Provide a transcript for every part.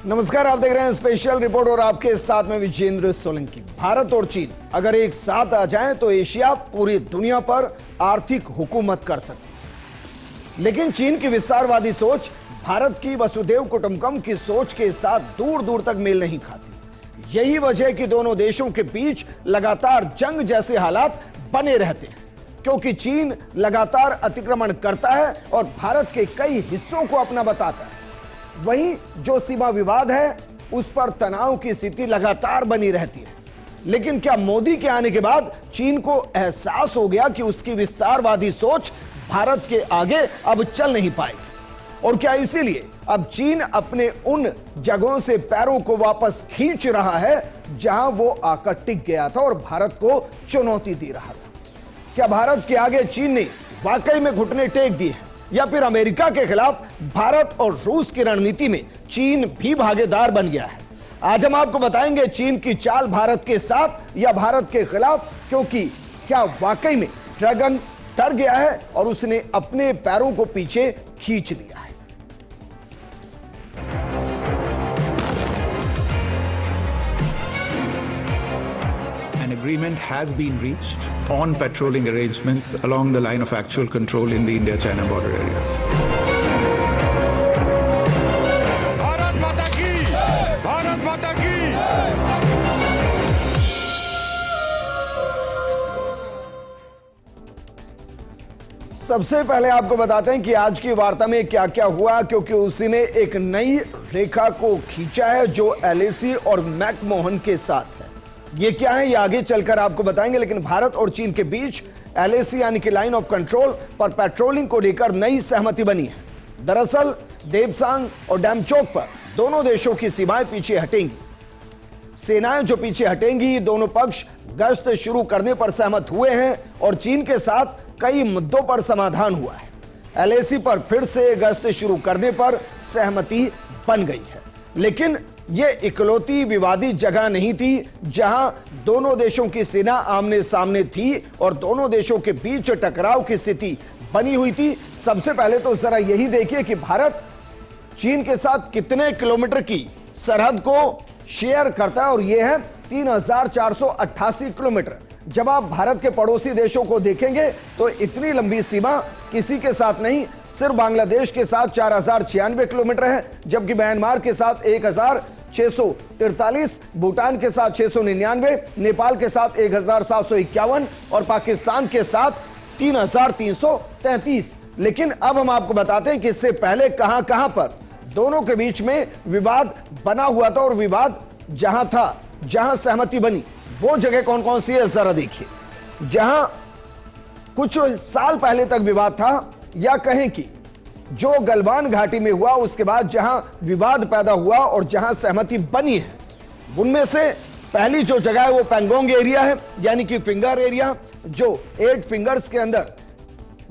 नमस्कार, आप देख रहे हैं स्पेशल रिपोर्ट और आपके साथ में विजेंद्र सोलंकी। भारत और चीन अगर एक साथ आ जाएं तो एशिया पूरी दुनिया पर आर्थिक हुकूमत कर सकती। लेकिन चीन की विस्तारवादी सोच भारत की वसुधैव कुटुंबकम की सोच के साथ दूर दूर तक मेल नहीं खाती। यही वजह है कि दोनों देशों के बीच लगातार जंग जैसे हालात बने रहते हैं, क्योंकि चीन लगातार अतिक्रमण करता है और भारत के कई हिस्सों को अपना बताता है। वहीं जो सीमा विवाद है उस पर तनाव की स्थिति लगातार बनी रहती है। लेकिन क्या मोदी के आने के बाद चीन को एहसास हो गया कि उसकी विस्तारवादी सोच भारत के आगे अब चल नहीं पाएगी? और क्या इसीलिए अब चीन अपने उन जगहों से पैरों को वापस खींच रहा है जहां वो आकर टिक गया था और भारत को चुनौती दे रहा था? क्या भारत के आगे चीन ने वाकई में घुटने टेक दिए हैं, या फिर अमेरिका के खिलाफ भारत और रूस की रणनीति में चीन भी भागीदार बन गया है? आज हम आपको बताएंगे चीन की चाल भारत के साथ या भारत के खिलाफ, क्योंकि क्या वाकई में ड्रैगन डर गया है और उसने अपने पैरों को पीछे खींच लिया है। An agreement has been reached on patrolling arrangements along the line of actual control in the India-China border areas. Bharat माता की! भारत माता की! सबसे पहले आपको बताते हैं कि आज की वार्ता में क्या क्या हुआ, क्योंकि उसी ने एक नई रेखा को खींचा है जो एलएसी और मैकमोहन के साथ है। ये क्या है ये आगे चलकर आपको बताएंगे, लेकिन भारत और चीन के बीच एलएसी यानी कि लाइन ऑफ कंट्रोल पर पेट्रोलिंग को लेकर नई सहमति बनी है। दरअसल देवसांग और डैमचौक पर दोनों देशों की सीमाएं पीछे हटेंगी। सेनाएं जो पीछे हटेंगी, दोनों पक्ष गश्त शुरू करने पर सहमत हुए हैं और चीन के साथ कई मुद्दों पर समाधान हुआ है। एलएसी पर फिर से गश्त शुरू करने पर सहमति बन गई है। लेकिन यह इकलौती विवादित जगह नहीं थी जहां दोनों देशों की सेना आमने सामने थी और दोनों देशों के बीच टकराव की स्थिति बनी हुई थी। सबसे पहले तो जरा यही देखिए कि भारत चीन के साथ कितने किलोमीटर की सरहद को शेयर करता है, और यह है 3488 किलोमीटर। जब आप भारत के पड़ोसी देशों को देखेंगे तो इतनी लंबी सीमा किसी के साथ नहीं, सिर्फ बांग्लादेश के साथ 4096 किलोमीटर है, जबकि म्यांमार के साथ 1643, भूटान के साथ 699, नेपाल के साथ 1751 और पाकिस्तान के साथ 3333। लेकिन अब हम आपको बताते हैं कि इससे पहले कहां कहां पर दोनों के बीच में विवाद बना हुआ था, और विवाद जहां था, जहां सहमति बनी, वो जगह कौन कौन सी है जरा देखिए। जहां कुछ साल पहले तक विवाद था, या कहें कि जो गलवान घाटी में हुआ उसके बाद जहां विवाद पैदा हुआ और जहां सहमति बनी है, उनमें से पहली जो जगह है वो पैंगोंग एरिया है, यानी कि फिंगर एरिया, जो 8 फिंगर्स के अंदर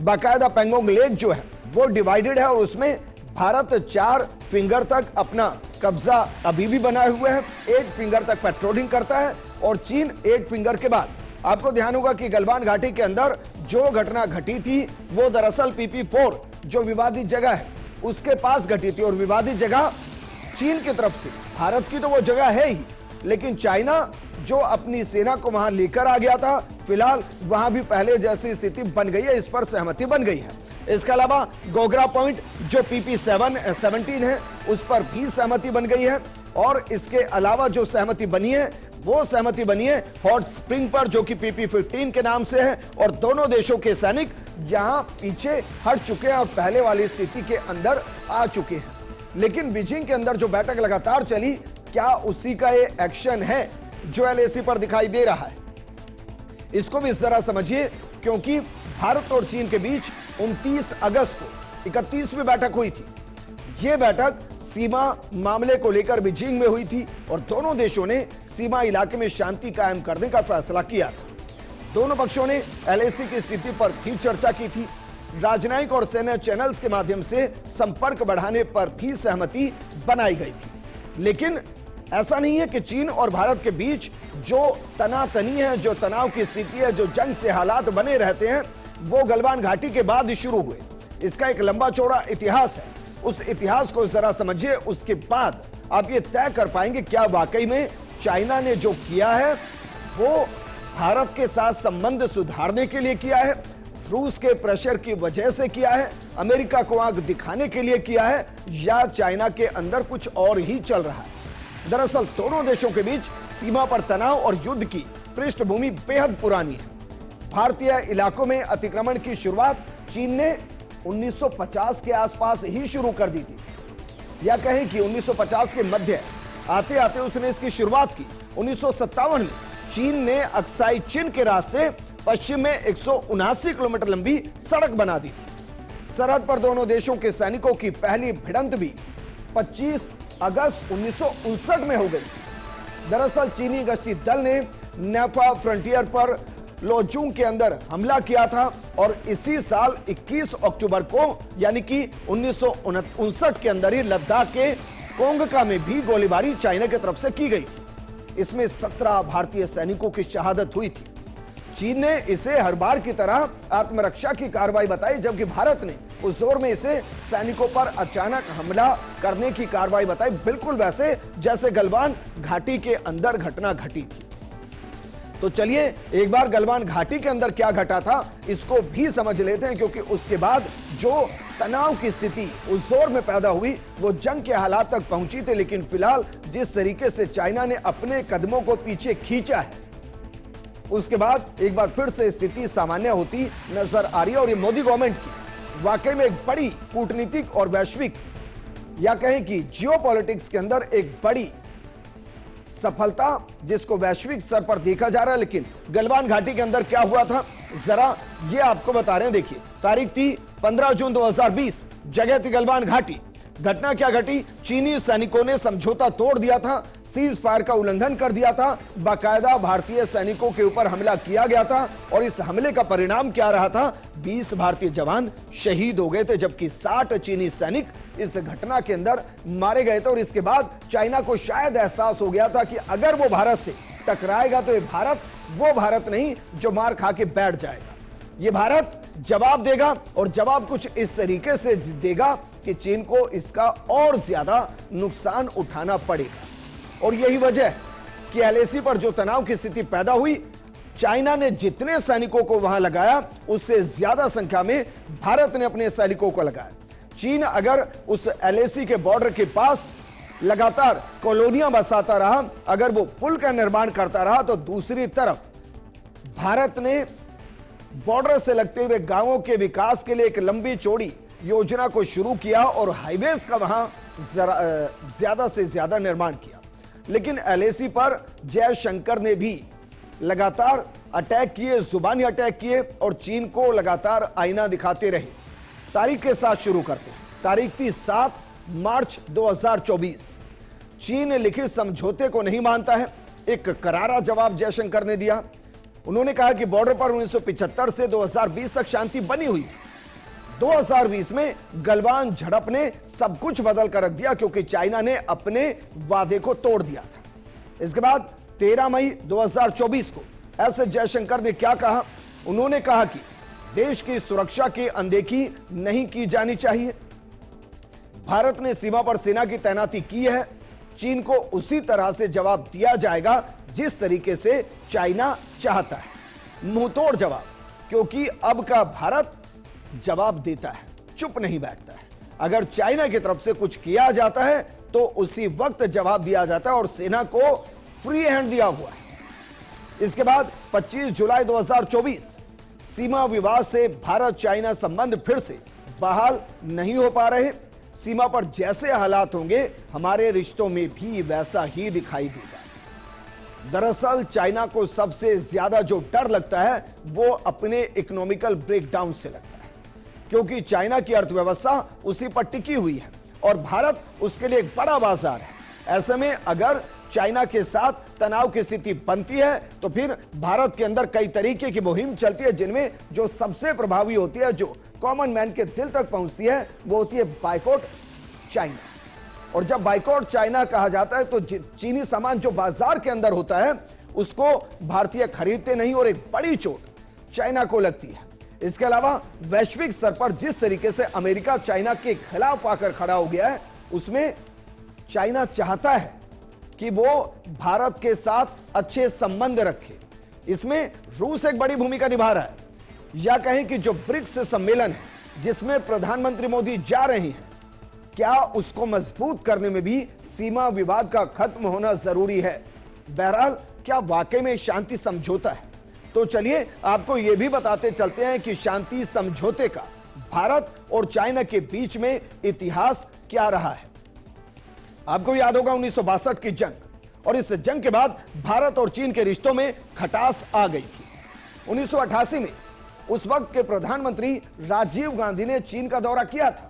बाकायदा पैंगोंग लेक जो है वो डिवाइडेड है और उसमें भारत 4 फिंगर तक अपना कब्जा अभी भी बनाए हुए है। 8 फिंगर तक पेट्रोलिंग करता है और चीन 8 फिंगर के बाद, आपको ध्यान होगा कि गलवान घाटी के अंदर जो घटना घटी थी वो दरअसल PP4 जो विवादित जगह है उसके पास घटी थी, और विवादित जगह चीन की तरफ से, भारत की तो वो जगह है ही, लेकिन चाइना जो अपनी सेना को वहां लेकर आ गया था, फिलहाल वहां भी पहले जैसी स्थिति बन गई है, इस पर सहमति बन गई है। इसके अलावा गोगरा पॉइंट जो PP17 है उस पर भी सहमति बन गई है, और इसके अलावा जो सहमति बनी है वो सहमति बनी है हॉट स्प्रिंग पर जो कि PP15 के नाम से है, और दोनों देशों के सैनिक यहां पीछे हट चुके हैं और पहले वाली स्थिति के अंदर आ चुके हैं। लेकिन बीजिंग के अंदर जो बैठक लगातार चली, क्या उसी का ये एक्शन है जो एलएसी पर दिखाई दे रहा है? इसको भी जरा समझिए, क्योंकि भारत और चीन के बीच 29 अगस्त को 31वीं बैठक हुई थी। यह बैठक सीमा मामले को लेकर बीजिंग में हुई थी और दोनों देशों ने सीमा इलाके में शांति कायम करने का फैसला किया था। दोनों पक्षों ने एलएसी की स्थिति पर भी चर्चा की थी। राजनयिक और सेना चैनल्स के माध्यम से संपर्क बढ़ाने पर भी सहमति बनाई गई थी। लेकिन ऐसा नहीं है कि चीन और भारत के बीच जो तनातनी है, जो तनाव की स्थिति है, जो जंग से हालात बने रहते हैं, वो गलवान घाटी के बाद शुरू हुए। इसका एक लंबा चौड़ा इतिहास है। उस इतिहास को जरा समझिए, उसके बाद आप ये तय कर पाएंगे क्या वाकई में चाइना ने जो किया है वो भारत के साथ संबंध सुधारने के लिए किया है, रूस के प्रेशर की वजह से किया है, अमेरिका को आंख दिखाने के लिए किया है, या चाइना के अंदर कुछ और ही चल रहा है। दरअसल दोनों देशों के बीच सीमा पर तनाव और युद्ध की पृष्ठभूमि बेहद पुरानी है। भारतीय इलाकों में अतिक्रमण की शुरुआत चीन ने 1950 के आसपास ही शुरू कर दी थी, या कहें कि 1950 के मध्य आते आते उसने इसकी शुरुआत की। 1957 में चीन ने अक्साई चीन के रास्ते पश्चिम में 179 किलोमीटर लंबी सड़क बना दी। सरहद पर दोनों देशों के सैनिकों की पहली भिड़ंत भी 25 अगस्त 1959 में हो गई। दरअसल चीनी गश्ती दल ने नेपा फ्रंटियर पर लोजुंग के अंदर हमला किया था और इसी साल 21 अक्टूबर को यानी कि 1959 के अंदर ही लद्दाख के कोंगका में भी गोलीबारी चाइना की तरफ से की गई थी। इसमें 17 भारतीय सैनिकों की शहादत हुई थी। चीन ने इसे हर बार की तरह आत्मरक्षा की कार्रवाई बताई, जबकि भारत ने उस दौर में इसे सैनिकों पर अचानक हमला करने की कार्रवाई बताई, बिल्कुल वैसे जैसे गलवान घाटी के अंदर घटना घटी थी। तो चलिए एक बार गलवान घाटी के अंदर क्या घटा था इसको भी समझ लेते हैं, क्योंकि उसके बाद जो तनाव की स्थिति उस दौर में पैदा हुई वो जंग के हालात तक पहुंची थी। लेकिन फिलहाल जिस तरीके से चाइना ने अपने कदमों को पीछे खींचा है, उसके बाद एक बार फिर से स्थिति सामान्य होती नजर आ रही है। और ये मोदी गवर्नमेंट की वाकई में एक बड़ी कूटनीतिक और वैश्विक या कहें कि जियोपॉलिटिक्स के अंदर एक बड़ी सफलता जिसको वैश्विक स्तर पर देखा जा रहा है। लेकिन गलवान घाटी के अंदर क्या हुआ था जरा ये आपको बता रहे हैं। देखिए तारीख थी 15 जून 2020, जगह थी गलवान घाटी। घटना क्या घटी, चीनी सैनिकों ने समझौता तोड़ दिया था, सीज फायर का उल्लंघन कर दिया था, बाकायदा भारतीय सैनिकों के ऊपर हमला किया गया था। और इस हमले का परिणाम क्या रहा था, 20 भारतीय जवान शहीद हो गए थे, जबकि 60 चीनी सैनिक इस घटना के अंदर मारे गए थे। और इसके बाद चाइना को शायद एहसास हो गया था कि अगर वो भारत से टकराएगा तो ये भारत वो भारत नहीं जो मार खा के बैठ जाएगा, ये भारत जवाब देगा। और जवाब कुछ इस तरीके से देगा कि चीन को इसका और ज्यादा नुकसान उठाना पड़ेगा। और यही वजह कि एलएसी पर जो तनाव की स्थिति पैदा हुई, चाइना ने जितने सैनिकों को वहां लगाया उससे ज्यादा संख्या में भारत ने अपने सैनिकों को लगाया। चीन अगर उस एलएसी के बॉर्डर के पास लगातार कॉलोनियां बसाता रहा, अगर वो पुल का निर्माण करता रहा, तो दूसरी तरफ भारत ने बॉर्डर से लगते हुए गांवों के विकास के लिए एक लंबी चौड़ी योजना को शुरू किया और हाईवेज का वहां ज्यादा से ज्यादा निर्माण किया। लेकिन एलएसी पर जयशंकर ने भी लगातार अटैक किए, जुबानी अटैक किए और चीन को लगातार आईना दिखाते रहे। तारीख के साथ शुरू करते हैं। तारीख थी 7 मार्च 2024। चीन लिखित समझौते को नहीं मानता है, एक करारा जवाब जयशंकर ने दिया। उन्होंने कहा कि बॉर्डर पर 1975 से 2020 तक शांति बनी हुई। 2020 में गलवान झड़प ने सब कुछ बदल कर रख दिया, क्योंकि चाइना ने अपने वादे को तोड़ दिया था। इसके बाद 13 मई 2024 को ऐसे जयशंकर ने क्या कहा, उन्होंने कहा कि देश की सुरक्षा की अनदेखी नहीं की जानी चाहिए। भारत ने सीमा पर सेना की तैनाती की है, चीन को उसी तरह से जवाब दिया जाएगा जिस तरीके से चाइना चाहता है। मुंहतोड़ जवाब, क्योंकि अब का भारत जवाब देता है, चुप नहीं बैठता है। अगर चाइना की तरफ से कुछ किया जाता है तो उसी वक्त जवाब दिया जाता है और सेना को फ्री हैंड दिया हुआ है। इसके बाद 25 जुलाई 2024 सीमा विवाद से भारत चाइना संबंध फिर से बहाल नहीं हो पा रहे। सीमा पर जैसे हालात होंगे हमारे रिश्तों में भी वैसा ही दिखाई देगा। दरअसल चाइना को सबसे ज्यादा जो डर लगता है वो अपने इकोनॉमिकल ब्रेकडाउन से लगता है, क्योंकि चाइना की अर्थव्यवस्था उसी पर टिकी हुई है और भारत उसके लिए एक बड़ा बाजार है। ऐसे में अगर चाइना के साथ तनाव की स्थिति बनती है तो फिर भारत के अंदर कई तरीके की मुहिम चलती है, जिनमें जो सबसे प्रभावी होती है, जो कॉमन मैन के दिल तक पहुंचती है, वो होती है बाइकॉट चाइना। और जब बाइकॉट चाइना कहा जाता है तो चीनी सामान जो बाजार के अंदर होता है उसको भारतीय खरीदते नहीं और एक बड़ी चोट चाइना को लगती है। इसके अलावा वैश्विक स्तर पर जिस तरीके से अमेरिका चाइना के खिलाफ आकर खड़ा हो गया है, उसमें चाइना चाहता है कि वो भारत के साथ अच्छे संबंध रखे। इसमें रूस एक बड़ी भूमिका निभा रहा है, या कहें कि जो ब्रिक्स सम्मेलन है जिसमें प्रधानमंत्री मोदी जा रहे हैं, क्या उसको मजबूत करने में भी सीमा विवाद का खत्म होना जरूरी है। बहरहाल क्या वाकई में शांति समझौता है? तो चलिए आपको यह भी बताते चलते हैं कि शांति समझौते का भारत और चाइना के बीच में इतिहास क्या रहा है। आपको याद होगा 1962 की जंग, और इस जंग के बाद भारत और चीन के रिश्तों में खटास आ गई थी। 1988 में उस वक्त के प्रधानमंत्री राजीव गांधी ने चीन का दौरा किया था,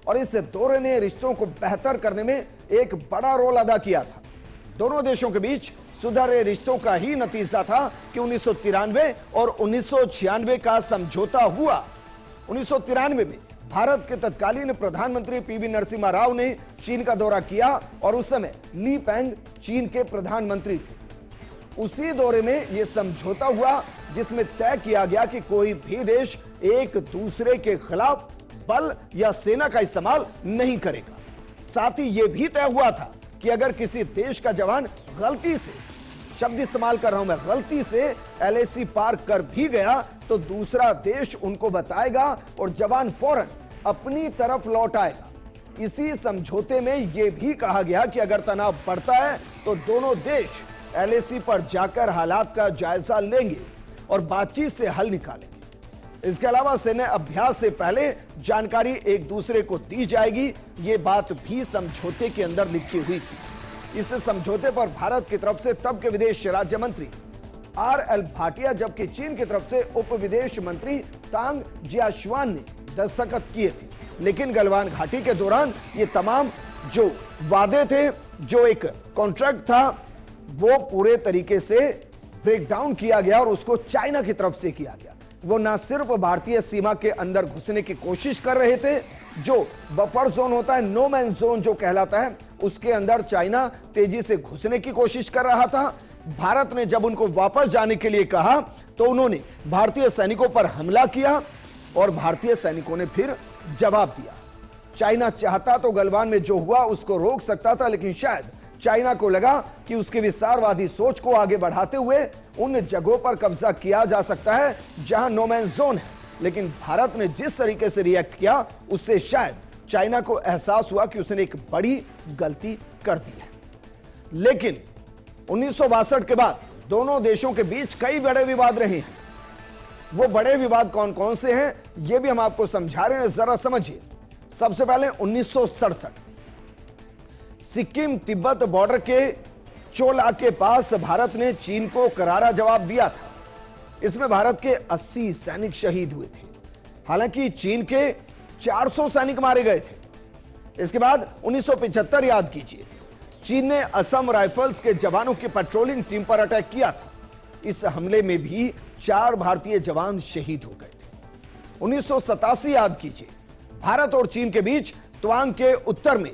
और इस दौरे ने रिश्तों को बेहतर करने में एक बड़ा रोल अदा किया था। दोनों देशों के बीच सुधरे रिश्तों का ही नतीजा था कि 1993 और 1996 का समझौता हुआ। 1993 में भारत के तत्कालीन प्रधानमंत्री पीवी नरसिम्हा राव ने चीन का दौरा किया, और उस समय ली पेंग चीन के प्रधानमंत्री थे। उसी दौरे में यह समझौता हुआ जिसमें तय किया गया कि कोई भी देश एक दूसरे के खिलाफ बल या सेना का इस्तेमाल नहीं करेगा। साथ ही यह भी तय हुआ था कि अगर किसी देश का जवान गलती से, शब्द इस्तेमाल कर रहा हूं मैं, गलती से एलएसी पार कर भी गया तो दूसरा देश उनको बताएगा और जवान फौरन अपनी तरफ लौट आएगा। इसी समझौते में यह भी कहा गया कि अगर तनाव बढ़ता है तो दोनों देश एलएसी पर जाकर हालात का जायजा लेंगे और बातचीत से हल निकालेंगे। इसके अलावा सैन्य अभ्यास से पहले जानकारी एक दूसरे को दी जाएगी, ये बात भी समझौते के अंदर लिखी हुई थी। इस समझौते पर भारत की तरफ से तब के विदेश राज्य मंत्री आर.एल. भाटिया, जबकि चीन की तरफ से उप विदेश मंत्री तांग जियाशुआन ने दस्तखत किए थे। लेकिन गलवान घाटी के दौरान ये तमाम जो वादे थे, जो एक कॉन्ट्रैक्ट था, वो पूरे तरीके से ब्रेक डाउन किया गया और उसको चाइना की तरफ से किया गया। वो ना सिर्फ भारतीय सीमा के अंदर घुसने की कोशिश कर रहे थे, जो बफर जोन होता है, नो मैन जोन जो कहलाता है, उसके अंदर चाइना तेजी से घुसने की कोशिश कर रहा था। भारत ने जब उनको वापस जाने के लिए कहा तो उन्होंने भारतीय सैनिकों पर हमला किया और भारतीय सैनिकों ने फिर जवाब दिया। चाइना चाहता तो गलवान में जो हुआ उसको रोक सकता था, लेकिन शायद चाइना को लगा कि उसकी विस्तारवादी सोच को आगे बढ़ाते हुए उन जगहों पर कब्जा किया जा सकता है जहां नो मैन जोन है। लेकिन भारत ने जिस तरीके से रिएक्ट किया, उससे शायद चाइना को एहसास हुआ कि उसने एक बड़ी गलती कर दी है। लेकिन 1962 के बाद दोनों देशों के बीच कई बड़े विवाद रहे हैं। वो बड़े विवाद कौन कौन से हैं, ये भी हम आपको समझा रहे हैं, जरा समझिए। सबसे पहले 1967 सिक्किम तिब्बत बॉर्डर के चोला के पास भारत ने चीन को करारा जवाब दिया था। इसमें भारत के 80 सैनिक शहीद हुए थे, हालांकि चीन के 400 सैनिक मारे गए थे। इसके बाद 1975 याद कीजिए, चीन ने असम राइफल्स के जवानों की पेट्रोलिंग टीम पर अटैक किया था। इस हमले में भी 4 भारतीय जवान शहीद हो गए थे। 1987 याद कीजिए, भारत और चीन के बीच तवांग के उत्तर में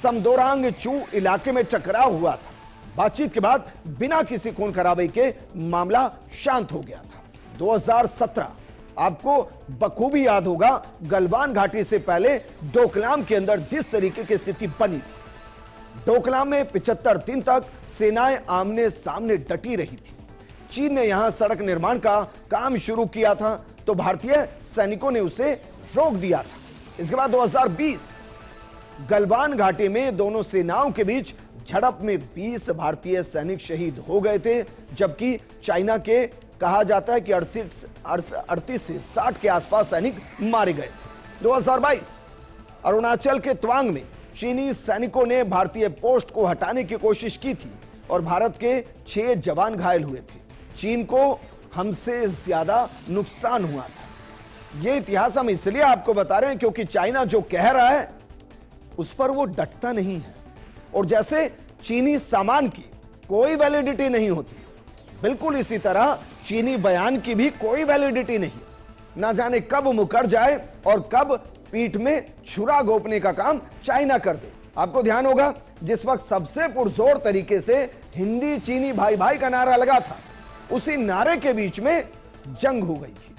समदोरांग चू इलाके में टकराव हुआ था। बातचीत के बाद बिना किसी खून खराबे के मामला शांत हो गया था। 2017 आपको बखूबी याद होगा, गलवान घाटी से पहले डोकलाम के अंदर जिस तरीके की स्थिति बनी थी। डोकलाम में 75 दिन तक सेनाएं आमने सामने डटी रही थी। चीन ने यहां सड़क निर्माण का काम शुरू किया था तो भारतीय सैनिकों ने उसे रोक दिया था। इसके बाद 2020 गलवान घाटी में दोनों सेनाओं के बीच झड़प में 20 भारतीय सैनिक शहीद हो गए थे, जबकि चाइना के कहा जाता है कि 38 से 60 के आसपास सैनिक मारे गए थे। 2022 अरुणाचल के तवांग में चीनी सैनिकों ने भारतीय पोस्ट को हटाने की कोशिश की थी और भारत के 6 जवान घायल हुए थे। चीन को हमसे ज्यादा नुकसान हुआ था। यह इतिहास हम इसलिए आपको बता रहे हैं क्योंकि चाइना जो कह रहा है उस पर वो डटता नहीं है, और जैसे चीनी सामान की कोई वैलिडिटी नहीं होती, बिल्कुल इसी तरह चीनी बयान की भी कोई वैलिडिटी नहीं। ना जाने कब मुकर जाए और कब पीठ में छुरा घोंपने का काम चाइना कर दे। आपको ध्यान होगा, जिस वक्त सबसे पुरजोर तरीके से हिंदी चीनी भाई भाई का नारा लगा था, उसी नारे के बीच में जंग हो गई थी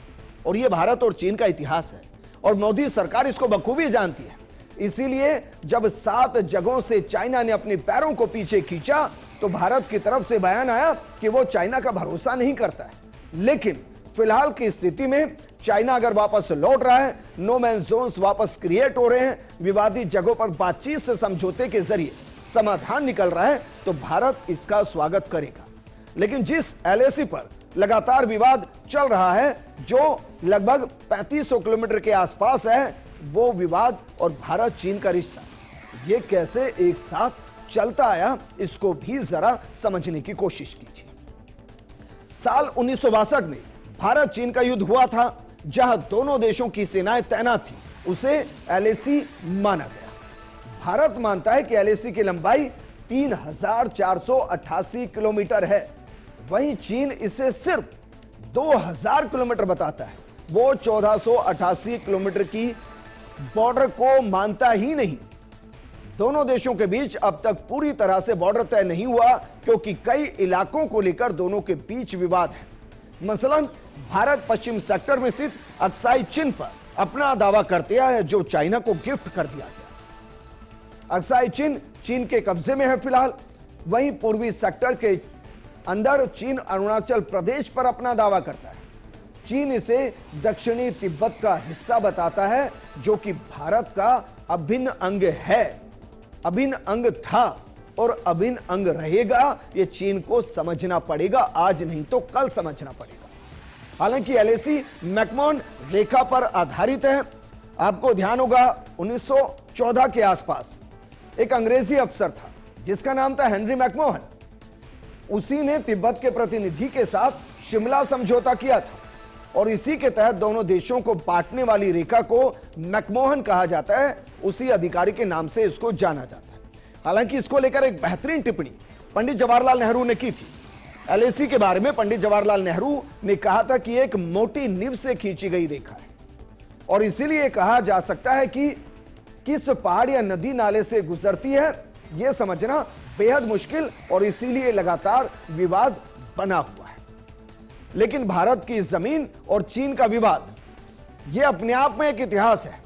और यह भारत और चीन का इतिहास है और मोदी सरकार इसको बखूबी जानती है। इसीलिए जब 7 जगहों से चाइना ने अपने पैरों को पीछे खींचा तो भारत की तरफ से बयान आया कि वो चाइना का भरोसा नहीं करता है। लेकिन फिलहाल की स्थिति में चाइना अगर वापस लौट रहा है, नो मैन जोन्स वापस क्रिएट हो रहे हैं, विवादित जगहों पर बातचीत से समझौते के जरिए समाधान निकल रहा है, तो भारत इसका स्वागत करेगा। लेकिन जिस एलएसी पर लगातार विवाद चल रहा है, जो लगभग 3500 किलोमीटर के आसपास है, वो विवाद और भारत चीन का रिश्ता ये कैसे एक साथ चलता आया, इसको भी जरा समझने की कोशिश कीजिए। साल 1962 में भारत चीन का युद्ध हुआ था, जहां दोनों देशों की सेनाएं तैनात थी। उसे एलएसी माना गया। भारत मानता है कि एलएसी की लंबाई 3488 किलोमीटर है, वहीं चीन इसे सिर्फ 2000 किलोमीटर बताता है। वो 1488 किलोमीटर की बॉर्डर को मानता ही नहीं। दोनों देशों के बीच अब तक पूरी तरह से बॉर्डर तय नहीं हुआ, क्योंकि कई इलाकों को लेकर दोनों के बीच विवाद है। मसलन भारत पश्चिम सेक्टर में स्थित अक्साई चिन पर अपना दावा करते हैं, जो चाइना को गिफ्ट कर दिया गया। अक्साई चिन चीन के कब्जे में है फिलहाल। वहीं पूर्वी सेक्टर के अंदर चीन अरुणाचल प्रदेश पर अपना दावा करता है। चीन इसे दक्षिणी तिब्बत का हिस्सा बताता है, जो कि भारत का अभिन्न अंग है, अभिन्न अंग था और अभिन्न अंग रहेगा। ये चीन को समझना पड़ेगा, आज नहीं तो कल समझना पड़ेगा। हालांकि एलएसी मैकमोहन रेखा पर आधारित है। आपको ध्यान होगा 1914 के आसपास एक अंग्रेजी अफसर था जिसका नाम था हेनरी मैकमोहन। उसी ने तिब्बत के प्रतिनिधि के साथ शिमला समझौता किया था और इसी के तहत दोनों देशों को बांटने वाली रेखा को मैकमोहन कहा जाता है। उसी अधिकारी के नाम से इसको जाना जाता है। हालांकि इसको लेकर एक बेहतरीन टिप्पणी पंडित जवाहरलाल नेहरू ने की थी। एलएसी के बारे में पंडित जवाहरलाल नेहरू ने कहा था कि एक मोटी नींव से खींची गई रेखा है और इसीलिए कहा जा सकता है कि किस पहाड़ या नदी नाले से गुजरती है, यह समझना बेहद मुश्किल और इसीलिए लगातार विवाद बना हुआ है। लेकिन भारत की जमीन और चीन का विवाद यह अपने आप में एक इतिहास है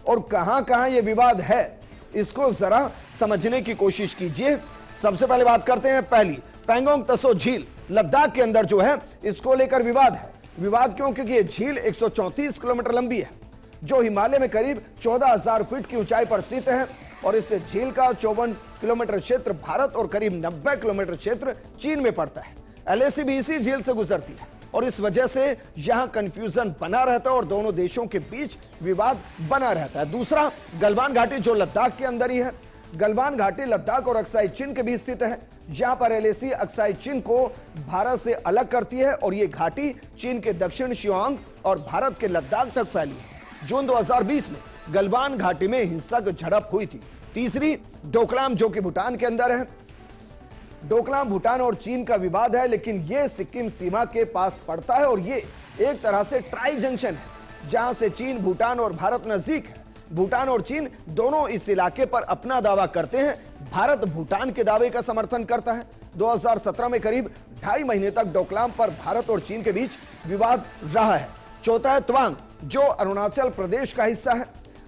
और कहां कहां यह विवाद है, इसको जरा समझने की कोशिश कीजिए। सबसे पहले बात करते हैं पहली, पैंगोंग तसो झील लद्दाख के अंदर जो है, इसको लेकर विवाद है। विवाद क्यों? क्योंकि यह झील 134 किलोमीटर लंबी है, जो हिमालय में करीब 14,000 फीट की ऊंचाई पर स्थित है और इस झील का 54 किलोमीटर क्षेत्र भारत और करीब 90 किलोमीटर क्षेत्र चीन में पड़ता है। एलएसी भी इसी झील से गुजरती है और इस वजह से यहां कंफ्यूजन बना रहता है और दोनों देशों के बीच विवाद बना रहता है। दूसरा, गलवान घाटी जो लद्दाख के अंदर ही है। गलवान घाटी लद्दाख और अक्साई चिन के बीच स्थित है, जहां पर एलएसी अक्साई चिन को भारत से अलग करती है और यह घाटी चीन के दक्षिण शियांग और भारत के लद्दाख तक फैली है। जून 2020 में गलवान घाटी में हिंसक झड़प हुई थी। तीसरी, डोकलाम जो कि भूटान के अंदर है। डोकलाम भूटान और चीन का विवाद है, लेकिन यह सिक्किम सीमा के पास पड़ता है और यह एक तरह से ट्राई जंक्शन है, जहां से चीन, भूटान और भारत नजदीक है। भूटान और चीन दोनों इस इलाके पर अपना दावा करते हैं। भारत भूटान के दावे का समर्थन करता है। 2017 में करीब 2.5 महीने तक डोकलाम पर भारत और चीन के बीच विवाद रहा है। चौथा है तवांग, जो अरुणाचल प्रदेश का हिस्सा है।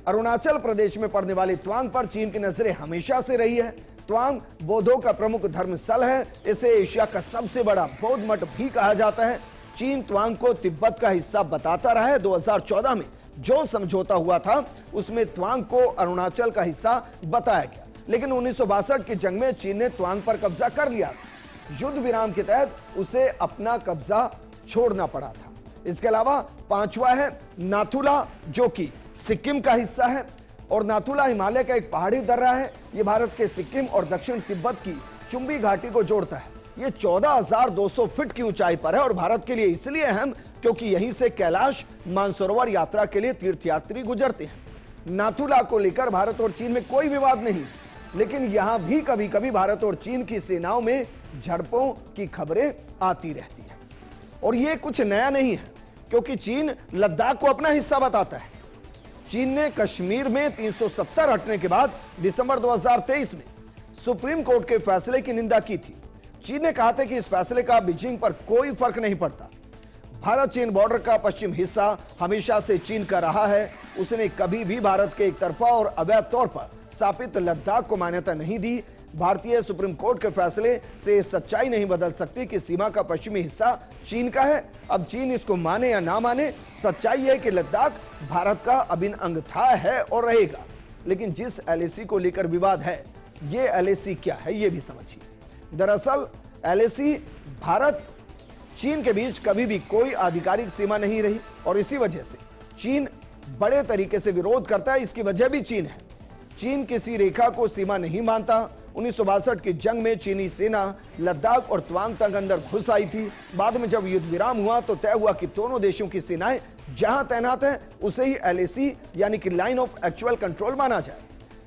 अरुणाचल प्रदेश में पड़ने वाली तवांग पर चीन की नजरें हमेशा से रही है। तवांग बौद्धों का प्रमुख धर्म स्थल है। इसे एशिया का सबसे बड़ा बौद्ध मठ भी कहा जाता है। चीन तवांग को तिब्बत का हिस्सा बताता रहा है। 2014 में जो समझौता हुआ था उसमें तवांग को अरुणाचल का हिस्सा बताया गया, लेकिन 1962 की जंग में चीन ने तवांग पर कब्जा कर लिया। युद्ध विराम के तहत उसे अपना कब्जा छोड़ना पड़ा था। इसके अलावा पांचवा है नाथुला, जो कि सिक्किम का हिस्सा है और नाथुला हिमालय का एक पहाड़ी दर्रा है। यह भारत के सिक्किम और दक्षिण तिब्बत की चुंबी घाटी को जोड़ता है। यह 14,200 फीट की ऊंचाई पर है और भारत के लिए इसलिए अहम क्योंकि यहीं से कैलाश मानसरोवर यात्रा के लिए तीर्थयात्री गुजरते हैं। नाथुला को लेकर भारत और चीन में कोई विवाद नहीं, लेकिन यहां भी कभी कभी भारत और चीन की सेनाओं में झड़पों की खबरें आती रहती है और यह कुछ नया नहीं है, क्योंकि चीन लद्दाख को अपना हिस्सा बताता है। चीन ने कश्मीर में 370 हटने के बाद दिसंबर 2023 में सुप्रीम कोर्ट के फैसले की निंदा की थी। चीन ने कहा था कि इस फैसले का बीजिंग पर कोई फर्क नहीं पड़ता। भारत चीन बॉर्डर का पश्चिम हिस्सा हमेशा से चीन का रहा है। उसने कभी भी भारत के एक तरफा और अवैध तौर पर स्थापित लद्दाख को मान्यता नहीं दी। भारतीय सुप्रीम कोर्ट के फैसले से सच्चाई नहीं बदल सकती कि सीमा का पश्चिमी हिस्सा चीन का है। अब चीन इसको माने या ना माने, सच्चाई है कि लद्दाख भारत का अभिन्न अंग था, है और रहेगा। लेकिन जिस एलएसी को लेकर विवाद है, ये एलएसी क्या है, ये भी समझिए। दरअसल एलएसी भारत चीन के बीच कभी भी कोई आधिकारिक सीमा नहीं रही और इसी वजह से चीन बड़े तरीके से विरोध करता है। इसकी वजह भी चीन है। चीन किसी रेखा को सीमा नहीं मानता। 1962 की जंग में चीनी सेना लद्दाख और तवांग तक अंदर घुस आई थी। बाद में जब युद्ध विराम हुआ तो तय हुआ कि दोनों देशों की सेनाएं जहां तैनात है उसे ही एलएसी यानी कि लाइन ऑफ एक्चुअल कंट्रोल माना जाए।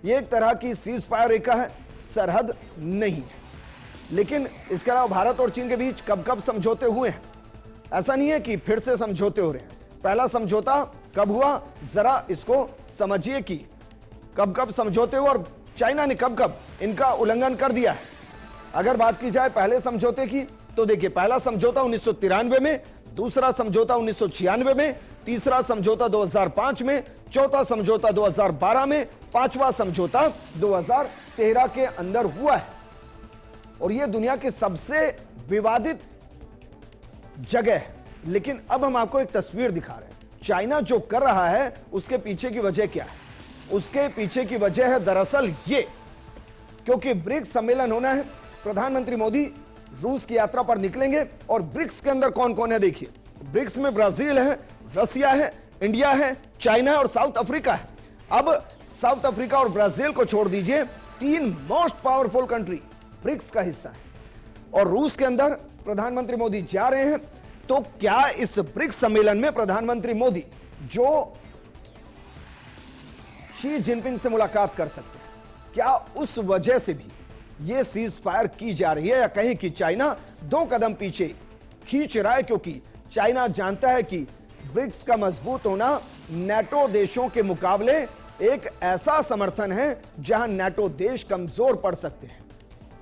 यह एक तरह की सीज फायर रेखा है, सरहद नहीं है। लेकिन इसके अलावा भारत और चीन के बीच कब कब समझौते हुए हैं? ऐसा नहीं है कि फिर से समझौते हो रहे हैं। पहला समझौता कब हुआ, जरा इसको समझिए कि कब कब समझौते हुए और चाइना ने कब कब इनका उल्लंघन कर दिया है। अगर बात की जाए पहले समझौते की तो देखिए, पहला समझौता 1993 में, दूसरा समझौता 1996 में, तीसरा समझौता 2005 में, चौथा समझौता 2012 में, पांचवा समझौता 2013 के अंदर हुआ है। और यह दुनिया की सबसे विवादित जगह है। लेकिन अब हम आपको एक तस्वीर दिखा रहे हैं। चाइना जो कर रहा है उसके पीछे की वजह क्या है? उसके पीछे की वजह है दरअसल ये, क्योंकि ब्रिक्स सम्मेलन होना है। प्रधानमंत्री मोदी रूस की यात्रा पर निकलेंगे और ब्रिक्स के अंदर कौन कौन है देखिए। ब्रिक्स में ब्राजील है, रसिया है, इंडिया है, चाइना है और साउथ अफ्रीका है। अब साउथ अफ्रीका और ब्राजील को छोड़ दीजिए, 3 मोस्ट पावरफुल कंट्री ब्रिक्स का हिस्सा है और रूस के अंदर प्रधानमंत्री मोदी जा रहे हैं। तो क्या इस ब्रिक्स सम्मेलन में प्रधानमंत्री मोदी जो शी जिनपिंग से मुलाकात कर सकते हैं, क्या उस वजह से भी यह सीज फायर की जा रही है, या कहीं कि चाइना 2 कदम पीछे खींच रहा है? क्योंकि चाइना जानता है कि ब्रिक्स का मजबूत होना नेटो देशों के मुकाबले एक ऐसा समर्थन है जहां नेटो देश कमजोर पड़ सकते हैं।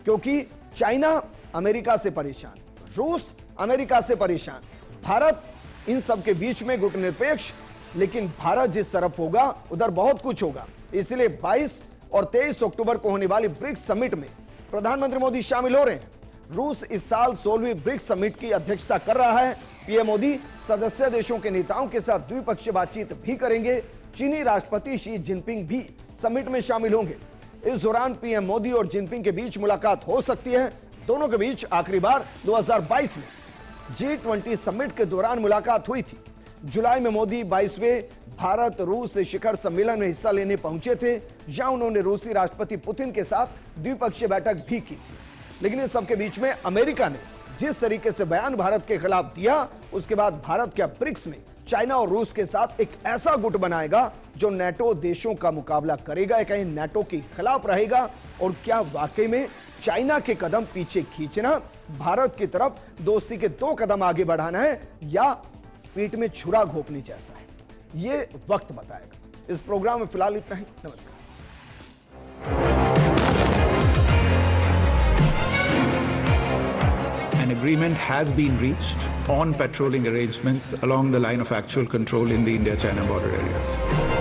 क्योंकि चाइना अमेरिका से परेशान, रूस अमेरिका से परेशान, भारत इन सब के बीच में गुटनिरपेक्ष। लेकिन भारत जिस तरफ होगा उधर बहुत कुछ होगा। इसलिए 22 और 23 अक्टूबर को होने वाली ब्रिक्स समिट में प्रधानमंत्री मोदी शामिल हो रहे हैं। रूस इस साल 16वीं ब्रिक्स समिट की अध्यक्षता कर रहा है। पीएम मोदी सदस्य देशों के नेताओं के साथ द्विपक्षीय बातचीत भी करेंगे। चीनी राष्ट्रपति शी जिनपिंग भी समिट में शामिल होंगे। इस दौरान पीएम मोदी और जिनपिंग के बीच मुलाकात हो सकती है। दोनों के बीच आखिरी बार 2022 में G20 समिट के दौरान मुलाकात हुई थी। जुलाई में मोदी 22वें भारत रूस शिखर सम्मेलन में हिस्सा लेने पहुंचे थे, जहां उन्होंने रूसी राष्ट्रपति पुतिन के साथ द्विपक्षीय बैठक भी की थी। लेकिन इस सबके बीच में अमेरिका ने जिस तरीके से बयान भारत के खिलाफ दिया, उसके बाद भारत क्या ब्रिक्स में चाइना और रूस के साथ एक ऐसा गुट बनाएगा जो नेटो देशों का मुकाबला करेगा, या कहीं नेटो के खिलाफ रहेगा? और क्या वाकई में चाइना के कदम पीछे खींचना भारत की तरफ दोस्ती के 2 कदम आगे बढ़ाना है, या पीठ में छुरा घोंपने जैसा है? ये वक्त बताएगा। इस प्रोग्राम में फिलहाल इतना ही। नमस्कार। An agreement has been reached on patrolling arrangements along the line of actual control in the India-China border areas.